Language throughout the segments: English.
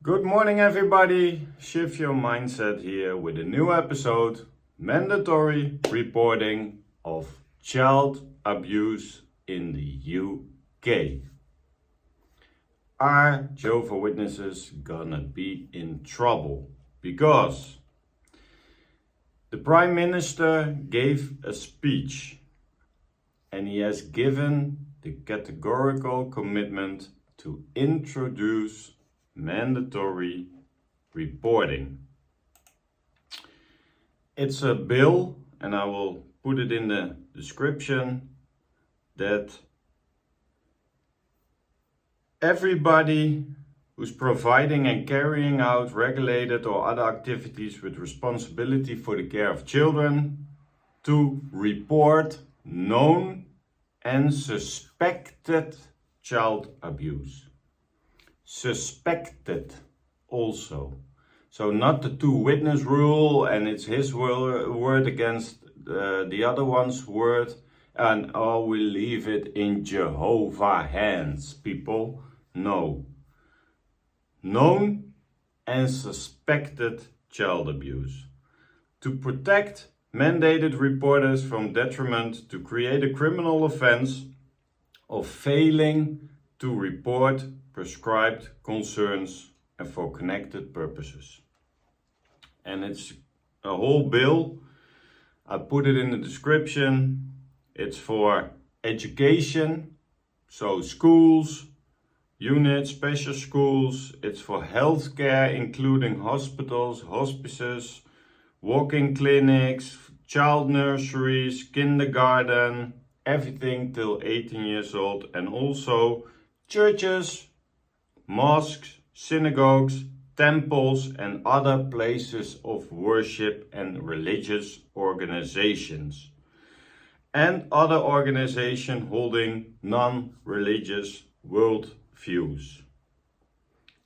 Good morning, everybody. Shift your mindset here with a new episode, mandatory reporting of child abuse in the UK. Are Jehovah's Witnesses gonna be in trouble? Because the Prime Minister gave a speech and he has given the categorical commitment to introduce mandatory reporting. It's a bill, and I will put it in the description, that everybody who's providing and carrying out regulated or other activities with responsibility for the care of children to report known and suspected child abuse. Suspected also. So not the two witness rule and it's his word against the other one's word, and we leave it in Jehovah's hands, people. No. Known and suspected child abuse. To protect mandated reporters from detriment, to create a criminal offense of failing to report prescribed concerns and for connected purposes. And it's a whole bill. I put it in the description. It's for education, so schools, units, special schools. It's for healthcare, including hospitals, hospices, walk-in clinics, child nurseries, kindergarten, everything till 18 years old, and also churches, mosques, synagogues, temples, and other places of worship and religious organizations. And other organizations holding non-religious worldviews.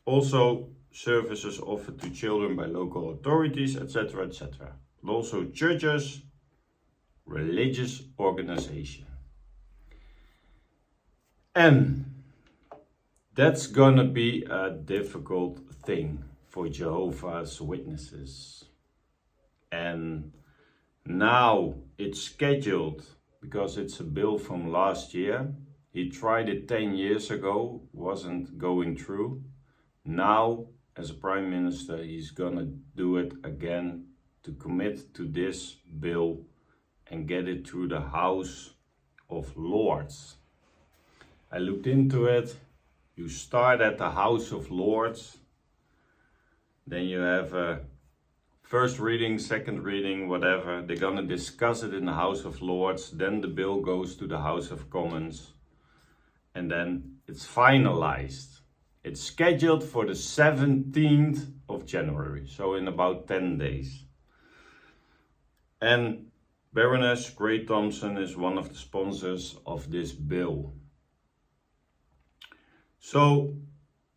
Also services offered to children by local authorities, etc., etc. But also churches, religious organizations. And that's gonna be a difficult thing for Jehovah's Witnesses. And now it's scheduled because it's a bill from last year. He tried it 10 years ago, wasn't going through. Now, as a Prime Minister, he's gonna do it again to commit to this bill and get it through the House of Lords. I looked into it. You start at the House of Lords, then you have a first reading, second reading, whatever. They're gonna discuss it in the House of Lords, then the bill goes to the House of Commons, and then it's finalized. It's scheduled for the 17th of January, so in about 10 days. And Baroness Gray Thompson is one of the sponsors of this bill. So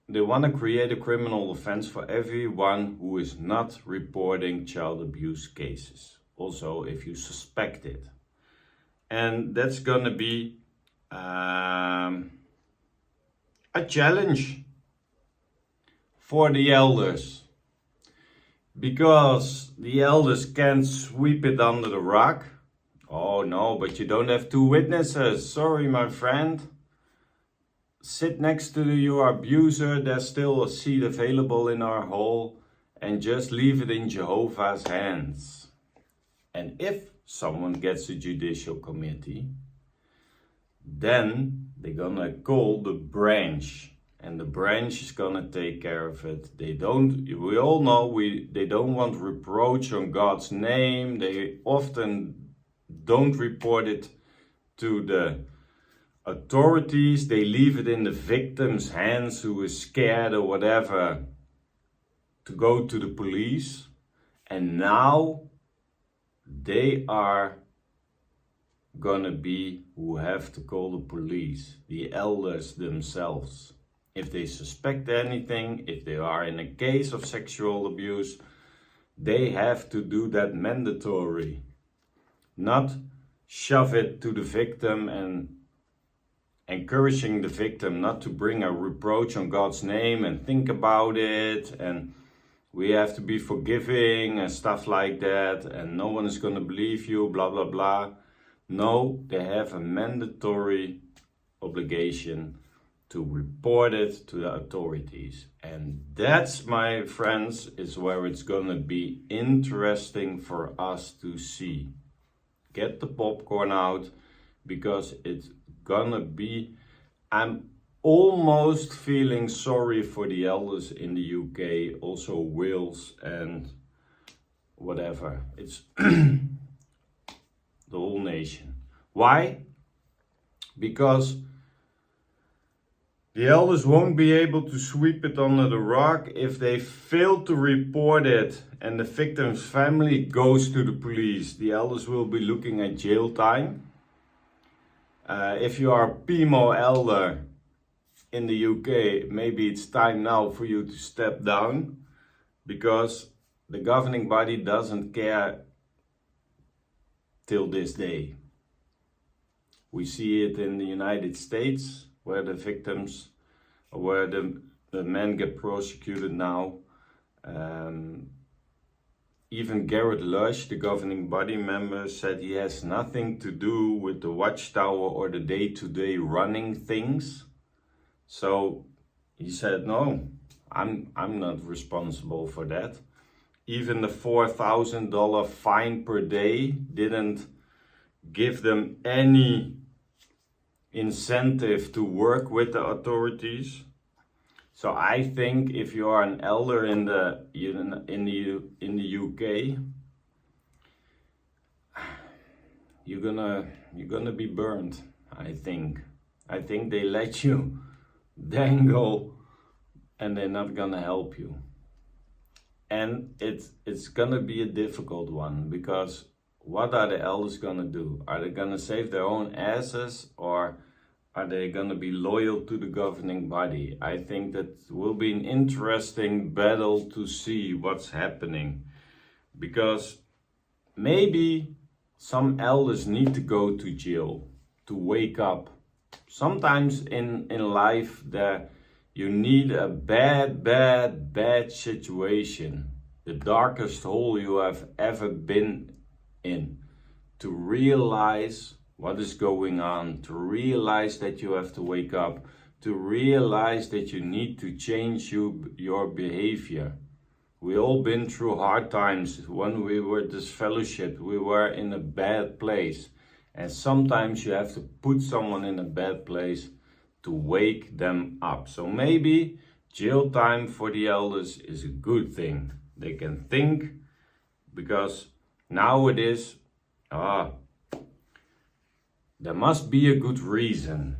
they want to create a criminal offense for everyone who is not reporting child abuse cases. Also, if you suspect it. And that's going to be a challenge for the elders. Because the elders can't sweep it under the rug. Oh no, but you don't have two witnesses. Sorry, my friend. Sit next to your abuser, there's still a seat available in our hall, and just leave it in Jehovah's hands. And if someone gets a judicial committee, then they're gonna call the branch, and the branch is gonna take care of it. We all know they don't want reproach on God's name. They often don't report it to the authorities. They leave it in the victim's hands, who is scared or whatever, to go to the police. And now they are gonna be who have to call the police, the elders themselves. If they suspect anything, if they are in a case of sexual abuse, they have to do that mandatory. Not shove it to the victim and encouraging the victim not to bring a reproach on God's name and think about it, and we have to be forgiving and stuff like that, and no one is going to believe you, blah blah blah. No, they have a mandatory obligation to report it to the authorities. And that's, my friends, is where it's going to be interesting for us to see. Get the popcorn out, because it's gonna be, I'm almost feeling sorry for the elders in the UK, also Wales and whatever. It's the whole nation. Why? Because the elders won't be able to sweep it under the rug if they fail to report it and the victim's family goes to the police. The elders will be looking at jail time. If you are a PMO elder in the UK, maybe it's time now for you to step down, because the governing body doesn't care till this day. We see it in the United States, where the victims, where the men get prosecuted now. Even Garrett Lush, the governing body member, said he has nothing to do with the watchtower or the day-to-day running things. So he said, no, I'm not responsible for that. Even the $4,000 fine per day didn't give them any incentive to work with the authorities. So I think if you are an elder in the UK, you're gonna be burned. I think they let you dangle, and they're not gonna help you. And it's gonna be a difficult one, because what are the elders gonna do? Are they gonna save their own asses, or are they gonna be loyal to the governing body? I think that will be an interesting battle to see what's happening, because maybe some elders need to go to jail to wake up. Sometimes in life that you need a bad situation, the darkest hole you have ever been in, to realize what is going on, to realize that you have to wake up, to realize that you need to change your behavior. We all been through hard times. When we were disfellowshipped, we were in a bad place. And sometimes you have to put someone in a bad place to wake them up. So maybe jail time for the elders is a good thing. They can think, because now it is, there must be a good reason.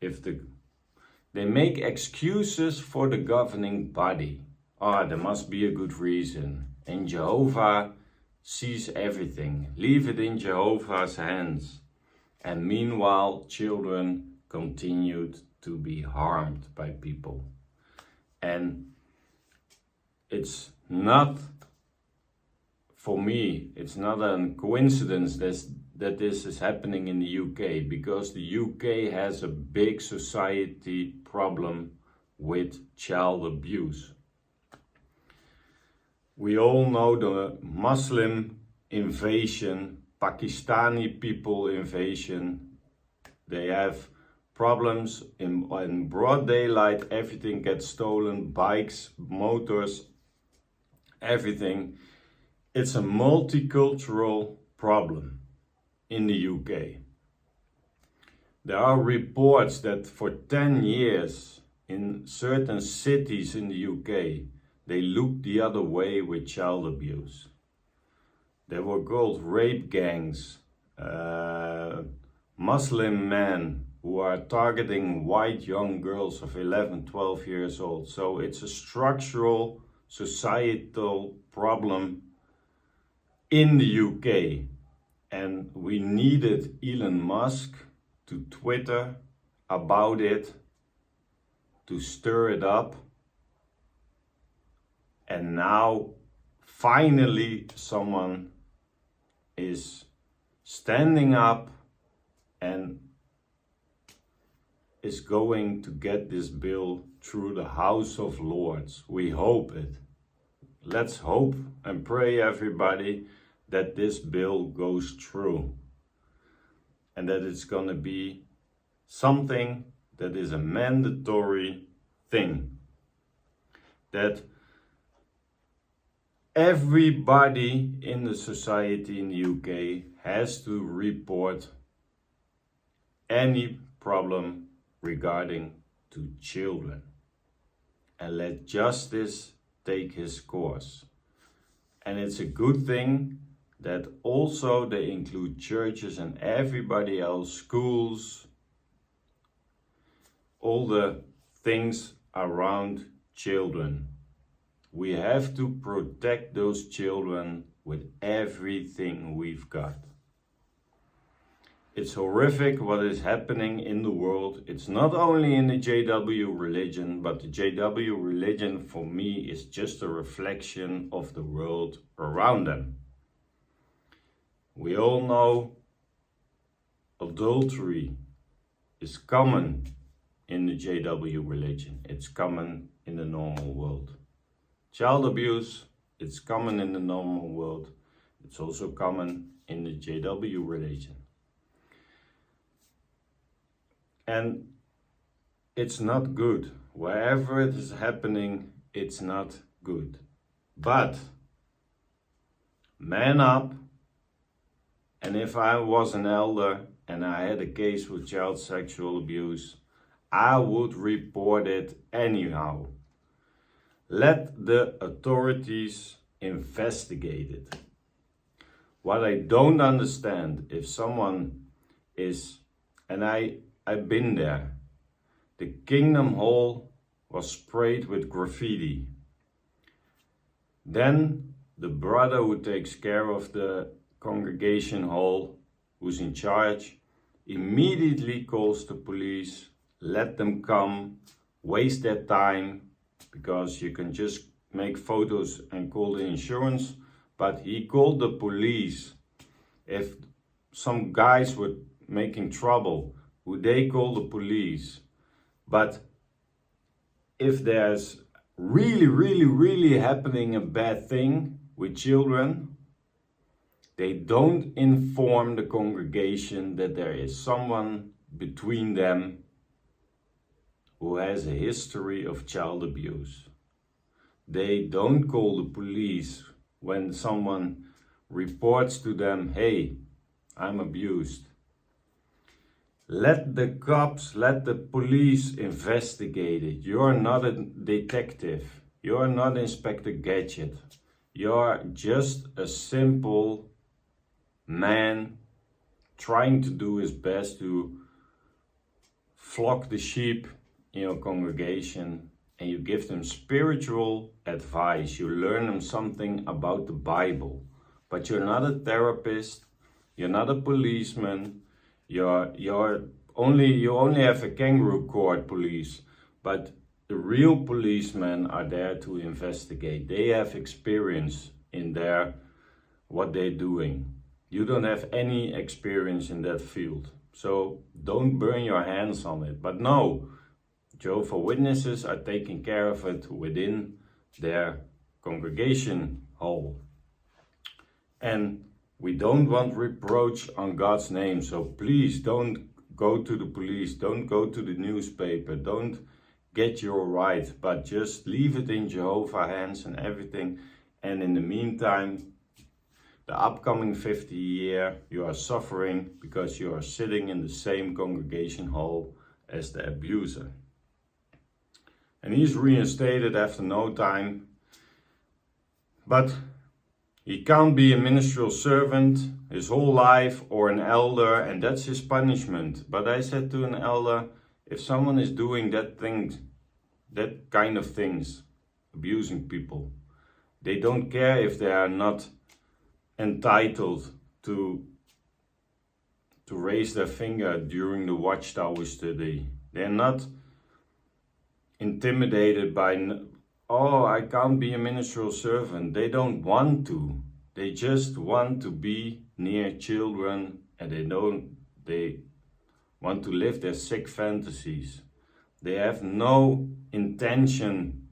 If they make excuses for the governing body, there must be a good reason. And Jehovah sees everything. Leave it in Jehovah's hands. And meanwhile, children continued to be harmed by people. And it's not, for me, it's not a coincidence that this is happening in the UK, because the UK has a big society problem with child abuse. We all know the Muslim invasion, Pakistani people invasion. They have problems in broad daylight. Everything gets stolen, bikes, motors, everything. It's a multicultural problem in the UK. There are reports that for 10 years in certain cities in the UK, they looked the other way with child abuse. They were called rape gangs, Muslim men who are targeting white young girls of 11, 12 years old. So it's a structural, societal problem in the UK. And we needed Elon Musk to Twitter about it, to stir it up. And now, finally, someone is standing up and is going to get this bill through the House of Lords. We hope it. Let's hope and pray, everybody, that this bill goes through and that it's going to be something that is a mandatory thing. That everybody in the society in the UK has to report any problem regarding to children and let justice take his course. And it's a good thing that also they include churches and everybody else, schools, all the things around children. We have to protect those children with everything we've got. It's horrific what is happening in the world. It's not only in the JW religion, but the JW religion for me is just a reflection of the world around them. We all know adultery is common in the JW religion. It's common in the normal world. Child abuse, it's common in the normal world. It's also common in the JW religion. And it's not good. Wherever it is happening, it's not good. But man up. And if I was an elder and I had a case with child sexual abuse, I would report it anyhow. Let the authorities investigate it. What I don't understand, if someone is, and I've been there, the Kingdom Hall was sprayed with graffiti. Then the brother who takes care of the congregation hall, who's in charge, immediately calls the police, let them come, waste their time, because you can just make photos and call the insurance. But he called the police. If some guys were making trouble, would they call the police? But if there's really happening a bad thing with children, they don't inform the congregation that there is someone between them who has a history of child abuse. They don't call the police when someone reports to them, hey, I'm abused. Let the cops, let the police investigate it. You're not a detective. You're not Inspector Gadget. You're just a simple man trying to do his best to flock the sheep in your congregation, and you give them spiritual advice. You learn them something about the Bible. But you're not a therapist. You're not a policeman. You only have a kangaroo court police, but the real policemen are there to investigate. They have experience in what they're doing. You don't have any experience in that field, so don't burn your hands on it. But no, Jehovah's Witnesses are taking care of it within their congregation hall. And we don't want reproach on God's name, so please don't go to the police, don't go to the newspaper, don't get your right, but just leave it in Jehovah's hands and everything. And in the meantime, the upcoming 50 year, you are suffering because you are sitting in the same congregation hall as the abuser. And he's reinstated after no time, but he can't be a ministerial servant his whole life or an elder, and that's his punishment. But I said to an elder, if someone is doing that kind of things, abusing people, they don't care if they are not entitled to raise their finger during the Watchtower study. They're not intimidated by, oh, I can't be a ministerial servant. They don't want to. They just want to be near children, and they want to live their sick fantasies. They have no intention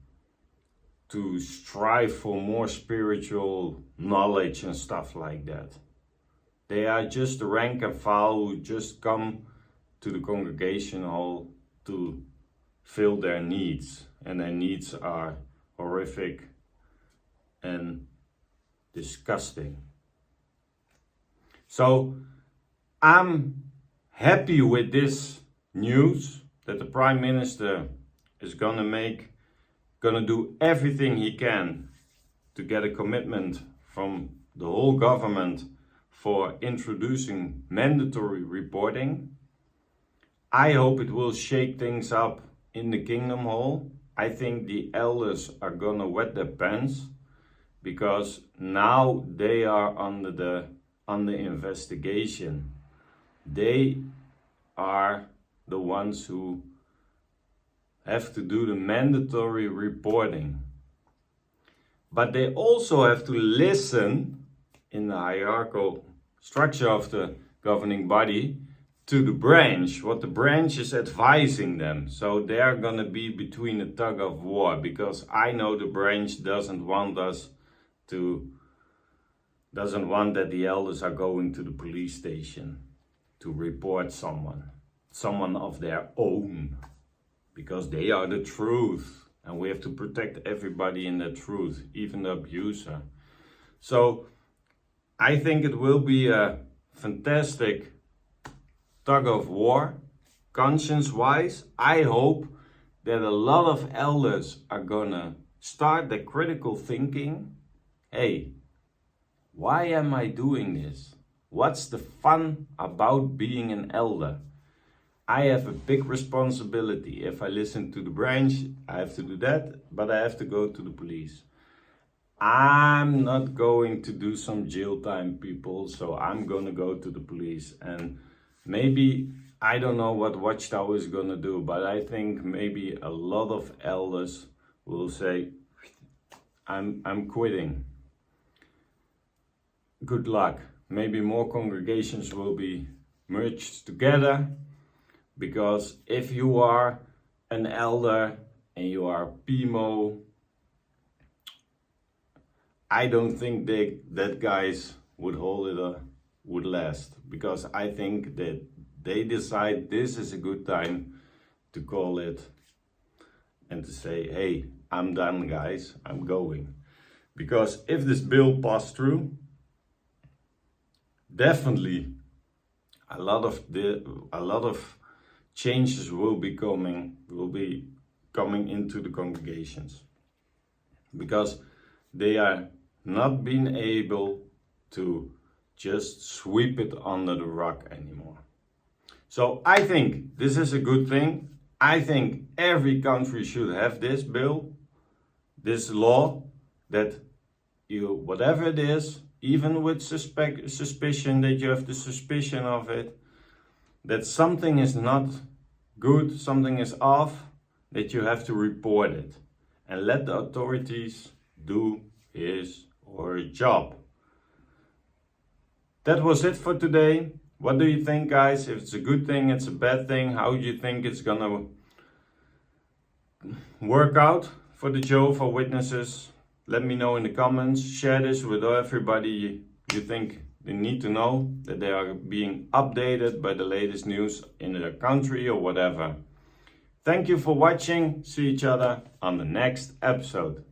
to strive for more spiritual knowledge and stuff like that. They are just the rank and file who just come to the congregation hall to fill their needs. And their needs are horrific and disgusting. So I'm happy with this news that the Prime Minister is gonna do everything he can to get a commitment from the whole government for introducing mandatory reporting. I hope it will shake things up in the Kingdom Hall. I think the elders are gonna wet their pants because now they are under investigation. They are the ones who have to do the mandatory reporting. But they also have to listen in the hierarchical structure of the governing body to the branch, what the branch is advising them. So they are gonna be between a tug of war, because I know the branch doesn't want that the elders are going to the police station to report someone of their own, because they are the truth and we have to protect everybody in the truth, even the abuser. So I think it will be a fantastic tug of war. Conscience-wise, I hope that a lot of elders are gonna start the critical thinking. Hey, why am I doing this? What's the fun about being an elder? I have a big responsibility. If I listen to the branch, I have to do that, but I have to go to the police. I'm not going to do some jail time, people, so I'm gonna go to the police. And maybe, I don't know what Watchtower is gonna do, but I think maybe a lot of elders will say, I'm quitting. Good luck. Maybe more congregations will be merged together, because if you are an elder and you are PMO, I don't think that guys would would last, because I think that they decide this is a good time to call it and to say, hey, I'm done, guys, I'm going. Because if this bill passed through, definitely a lot of changes will be coming into the congregations, because they are not being able to just sweep it under the rug anymore. So I think this is a good thing. I think every country should have this bill, this law, that you, whatever it is, even with suspicion, that you have the suspicion of it, that something is not good, something is off, that you have to report it and let the authorities do his or her job. That was it for today. What do you think, guys? If it's a good thing, it's a bad thing, how do you think it's gonna work out for the Jehovah's Witnesses? Let me know in the comments. Share this with everybody you think they need to know, that they are being updated by the latest news in their country or whatever. Thank you for watching. See each other on the next episode.